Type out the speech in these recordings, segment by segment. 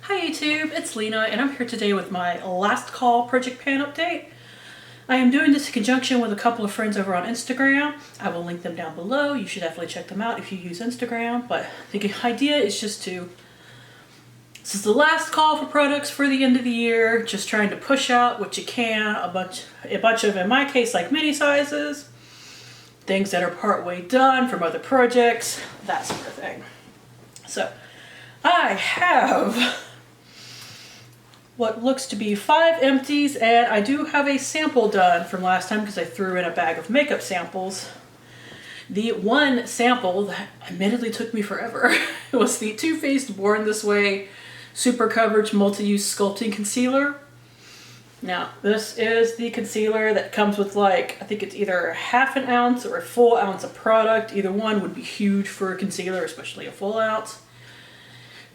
Hi YouTube, it's Lena and I'm here today with my last call project pan update. I am doing this in conjunction with a couple of friends over on Instagram. I will link them down below. You should definitely check them out if you use Instagram. But the idea is just this is the last call for products for the end of the year. Just trying to push out what you can, a bunch of, in my case, like mini sizes, things that are partway done from other projects, that sort of thing. So I have what looks to be 5 empties, and I do have a sample done from last time because I threw in a bag of makeup samples. The one sample that admittedly took me forever was the Too Faced Born This Way Super Coverage Multi-Use Sculpting Concealer. Now, this is the concealer that comes with, like, I think it's either a ½ ounce or a full ounce of product. Either one would be huge for a concealer, especially a full ounce.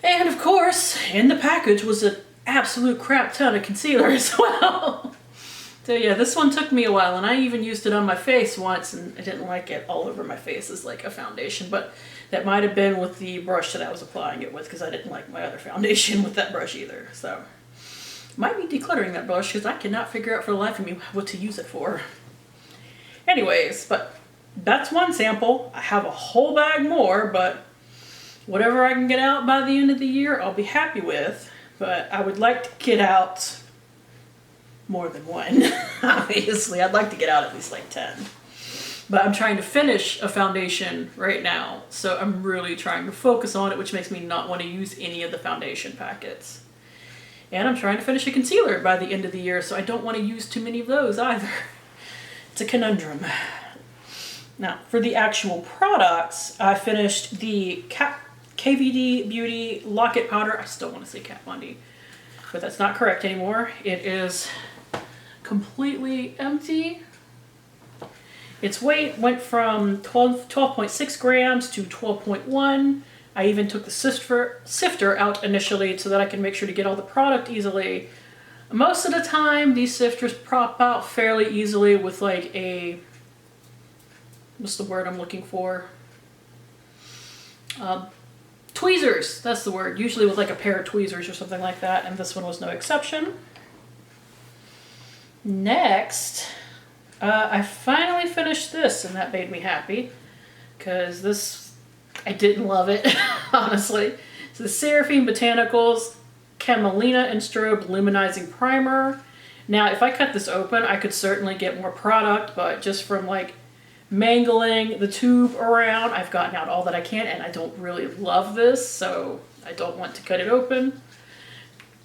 And of course, in the package was an absolute crap ton of concealer as well. So yeah, this one took me a while, and I even used it on my face once, and I didn't like it all over my face as like a foundation, but that might have been with the brush that I was applying it with, because I didn't like my other foundation with that brush either. So might be decluttering that brush because I cannot figure out for the life of me what to use it for. Anyways, but that's one sample. I have a whole bag more, but whatever I can get out by the end of the year, I'll be happy with. But I would like to get out more than one. Obviously, I'd like to get out at least like 10. But I'm trying to finish a foundation right now, so I'm really trying to focus on it, which makes me not want to use any of the foundation packets. And I'm trying to finish a concealer by the end of the year, so I don't want to use too many of those either. It's a conundrum. Now, for the actual products, I finished the KVD Beauty Lock-It Powder. I still want to say Kat Von D, but that's not correct anymore. It is completely empty. Its weight went from 12.6 grams to 12.1. I even took the sifter out initially so that I can make sure to get all the product easily. Most of the time, these sifters prop out fairly easily with like a, what's the word I'm looking for? Tweezers, that's the word. Usually with like a pair of tweezers or something like that, and this one was no exception. Next, I finally finished this, and that made me happy, because this, I didn't love it, honestly. So the Seraphine Botanicals Camelina and Strobe Luminizing Primer. Now, if I cut this open, I could certainly get more product, but just from like mangling the tube around, I've gotten out all that I can, and I don't really love this, so I don't want to cut it open.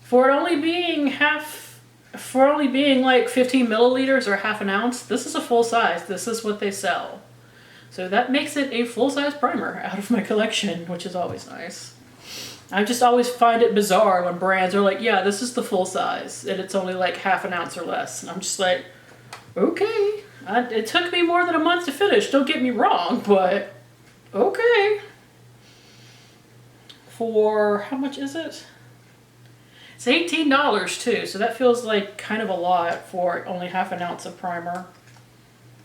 For it only being like 15 milliliters or ½ ounce, this is a full size. This is what they sell. So that makes it a full-size primer out of my collection, which is always nice. I just always find it bizarre when brands are like, yeah, this is the full size, and it's only like ½ ounce or less. And I'm just like, okay. It took me more than a month to finish, don't get me wrong, but okay. For, how much is it? It's $18 too, so that feels like kind of a lot for only ½ ounce of primer.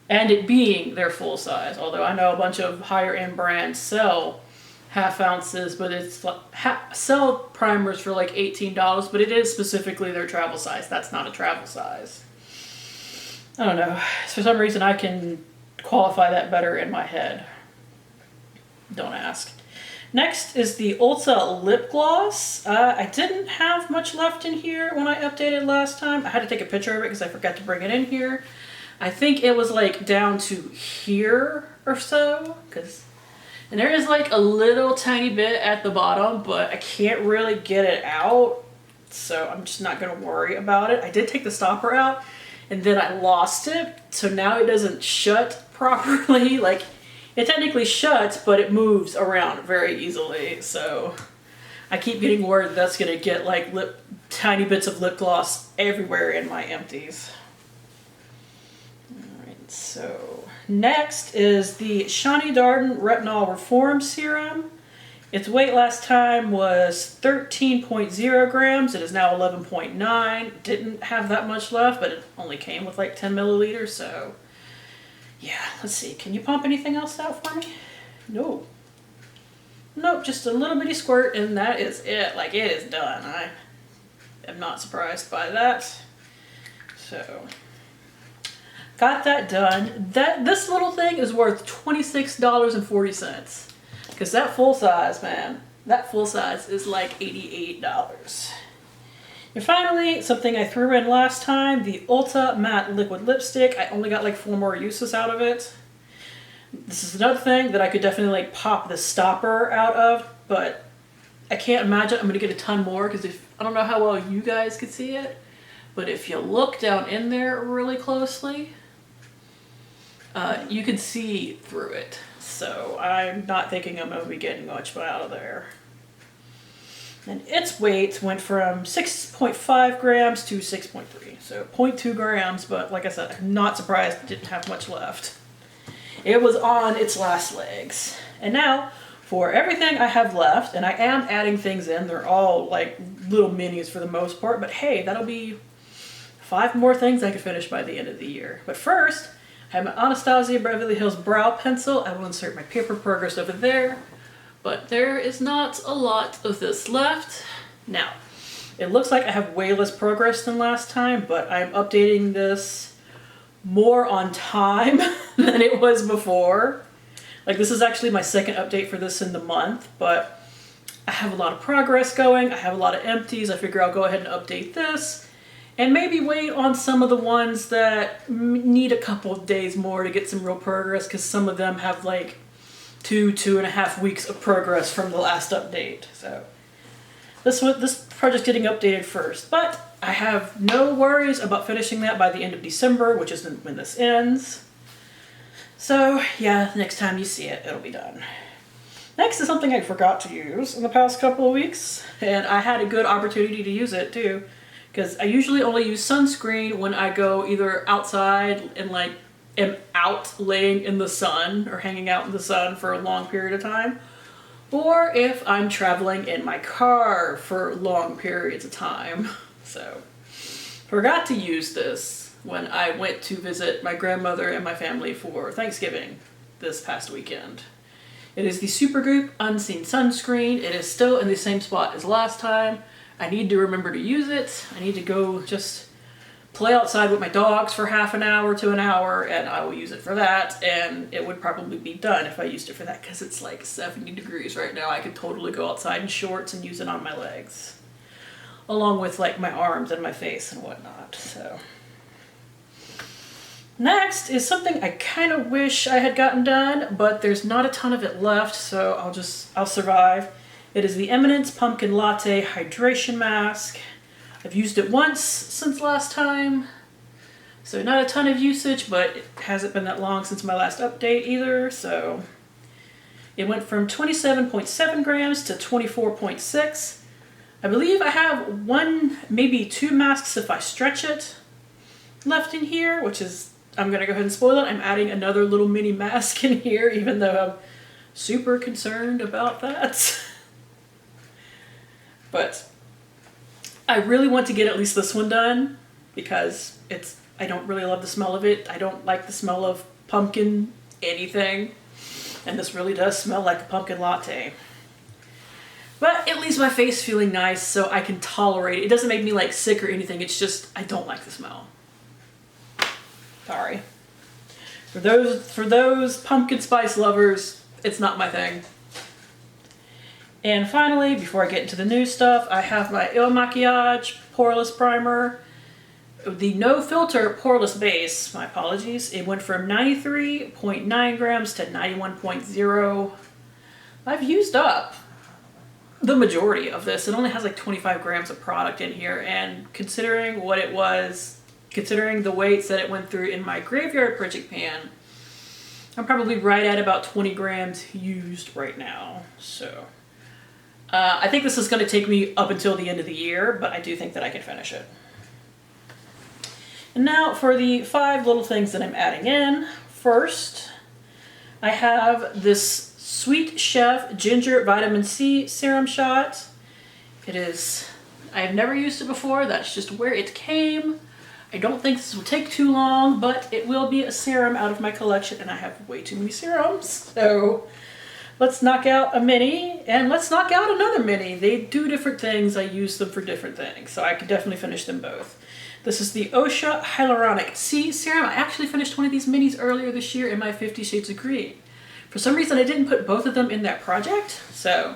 And it being their full size, although I know a bunch of higher end brands sell ½ ounces, but it's like, sell primers for like $18, but it is specifically their travel size. That's not a travel size. I don't know. For some reason, I can qualify that better in my head. Don't ask. Next is the Ulta Lip Gloss. I didn't have much left in here when I updated last time. I had to take a picture of it because I forgot to bring it in here. I think it was like down to here or so. And there is like a little tiny bit at the bottom, but I can't really get it out. So I'm just not going to worry about it. I did take the stopper out, and then I lost it, so now it doesn't shut properly. Like, it technically shuts, but it moves around very easily, so I keep getting worried that's gonna get like tiny bits of lip gloss everywhere in my empties. Alright, so next is the Shani Darden Retinol Reform Serum. Its weight last time was 13.0 grams. It is now 11.9. Didn't have that much left, but it only came with like 10 milliliters, so yeah, let's see. Can you pump anything else out for me? No. Nope, just a little bitty squirt and that is it. Like, it is done. I am not surprised by that. So, got that done. This little thing is worth $26.40. Because that full size, man, that full size is like $88. And finally, something I threw in last time, the Ulta Matte Liquid Lipstick. I only got like 4 more uses out of it. This is another thing that I could definitely like pop the stopper out of, but I can't imagine I'm gonna get a ton more because I don't know how well you guys could see it, but if you look down in there really closely, you can see through it. So I'm not thinking I'm gonna be getting much out of there. And its weight went from 6.5 grams to 6.3, so 0.2 grams, but like I said, I'm not surprised it didn't have much left. It was on its last legs. And now, for everything I have left, and I am adding things in, they're all like little minis for the most part, but hey, that'll be 5 more things I could finish by the end of the year. But first, I have my Anastasia Beverly Hills Brow Pencil. I will insert my paper progress over there. But there is not a lot of this left. Now, it looks like I have way less progress than last time, but I'm updating this more on time than it was before. Like, this is actually my second update for this in the month, but I have a lot of progress going. I have a lot of empties. I figure I'll go ahead and update this and maybe wait on some of the ones that need a couple of days more to get some real progress, because some of them have like 2.5 weeks of progress from the last update. So this project's getting updated first, but I have no worries about finishing that by the end of December, which is when this ends. So yeah, next time you see it, it'll be done. Next is something I forgot to use in the past couple of weeks, and I had a good opportunity to use it too, because I usually only use sunscreen when I go either outside and like am out laying in the sun or hanging out in the sun for a long period of time, or if I'm traveling in my car for long periods of time. So, forgot to use this when I went to visit my grandmother and my family for Thanksgiving this past weekend. It is the Supergoop Unseen Sunscreen. It is still in the same spot as last time. I need to remember to use it. I need to go just play outside with my dogs for half an hour to an hour, and I will use it for that, and it would probably be done if I used it for that, because it's like 70 degrees right now. I could totally go outside in shorts and use it on my legs, along with like my arms and my face and whatnot. So next is something I kind of wish I had gotten done, but there's not a ton of it left, so I'll survive. It is the Eminence Pumpkin Latte Hydration Mask. I've used it once since last time, so not a ton of usage, but it hasn't been that long since my last update either, so it went from 27.7 grams to 24.6. I believe I have 1, maybe 2 masks if I stretch it left in here, which is, I'm going to go ahead and spoil it. I'm adding another little mini mask in here, even though I'm super concerned about that. But I really want to get at least this one done, because I don't really love the smell of it. I don't like the smell of pumpkin anything, and this really does smell like a pumpkin latte. But it leaves my face feeling nice, so I can tolerate it. It doesn't make me like sick or anything, it's just I don't like the smell. Sorry. For those pumpkin spice lovers, it's not my thing. And finally, before I get into the new stuff, I have my Il Makiage Poreless Primer. The No Filter Poreless Base, my apologies, it went from 93.9 grams to 91.0. I've used up the majority of this. It only has like 25 grams of product in here, and considering what it was, considering the weights that it went through in my graveyard project pan, I'm probably right at about 20 grams used right now. So I think this is going to take me up until the end of the year, but I do think that I can finish it. And now for the 5 little things that I'm adding in. First, I have this Sweet Chef Ginger Vitamin C Serum Shot. I've never used it before, that's just where it came. I don't think this will take too long, but it will be a serum out of my collection, and I have way too many serums, so let's knock out a mini and let's knock out another mini. They do different things. I use them for different things, so I could definitely finish them both. This is the Osha Hyaluronic C Serum. I actually finished one of these minis earlier this year in my 50 Shades of Green. For some reason, I didn't put both of them in that project, so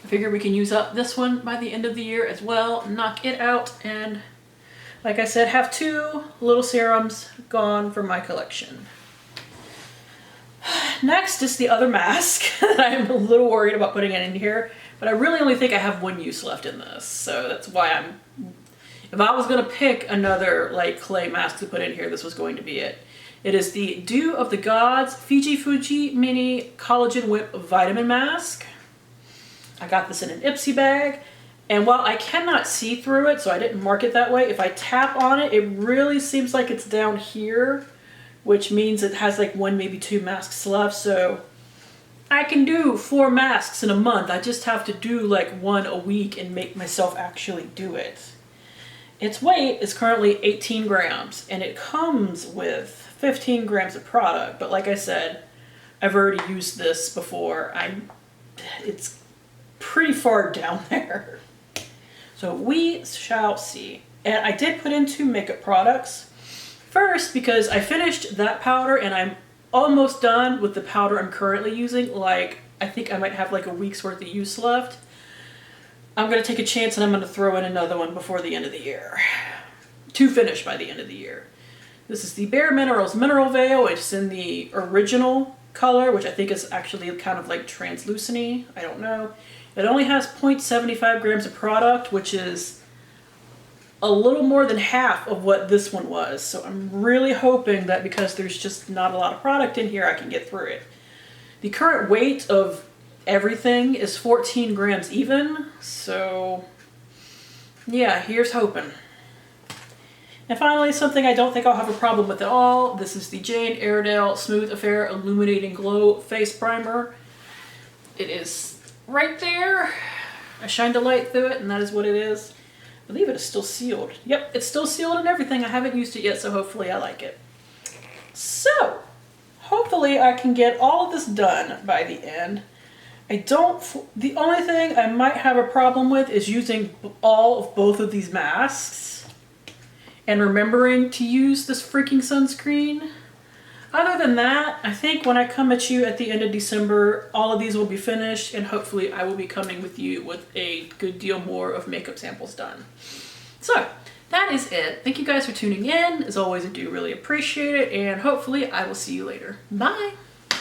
I figure we can use up this one by the end of the year as well, knock it out, and like I said, have 2 little serums gone from my collection. Next is the other mask that I'm a little worried about putting it in here, but I really only think I have 1 use left in this, so that's why if I was going to pick another like clay mask to put in here, this was going to be it. It is the Dew of the Gods Fiji Fuji Mini Collagen Whip Vitamin Mask. I got this in an Ipsy bag, and while I cannot see through it, so I didn't mark it that way, if I tap on it, it really seems like it's down here, which means it has like 1, maybe 2 masks left, so I can do 4 masks in a month. I just have to do like 1 a week and make myself actually do it. Its weight is currently 18 grams, and it comes with 15 grams of product, but like I said, I've already used this before. It's pretty far down there. So we shall see. And I did put in 2 makeup products. First, because I finished that powder and I'm almost done with the powder I'm currently using. Like, I think I might have like a week's worth of use left. I'm going to take a chance and I'm going to throw in another one before the end of the year. To finish by the end of the year. This is the Bare Minerals Mineral Veil. It's in the original color, which I think is actually kind of like translucent-y. I don't know. It only has 0.75 grams of product, which is a little more than half of what this one was. So I'm really hoping that because there's just not a lot of product in here, I can get through it. The current weight of everything is 14 grams even. So yeah, here's hoping. And finally, something I don't think I'll have a problem with at all. This is the Jane Iredale Smooth Affair Illuminating Glow Face Primer. It is right there. I shined a light through it and that is what it is. I believe it is still sealed. Yep, it's still sealed and everything. I haven't used it yet, so hopefully I like it. So, hopefully I can get all of this done by the end. The only thing I might have a problem with is using all of both of these masks and remembering to use this freaking sunscreen. Other than that, I think when I come at you at the end of December, all of these will be finished and hopefully I will be coming with you with a good deal more of makeup samples done. So, that is it. Thank you guys for tuning in. As always, I do really appreciate it and hopefully I will see you later. Bye!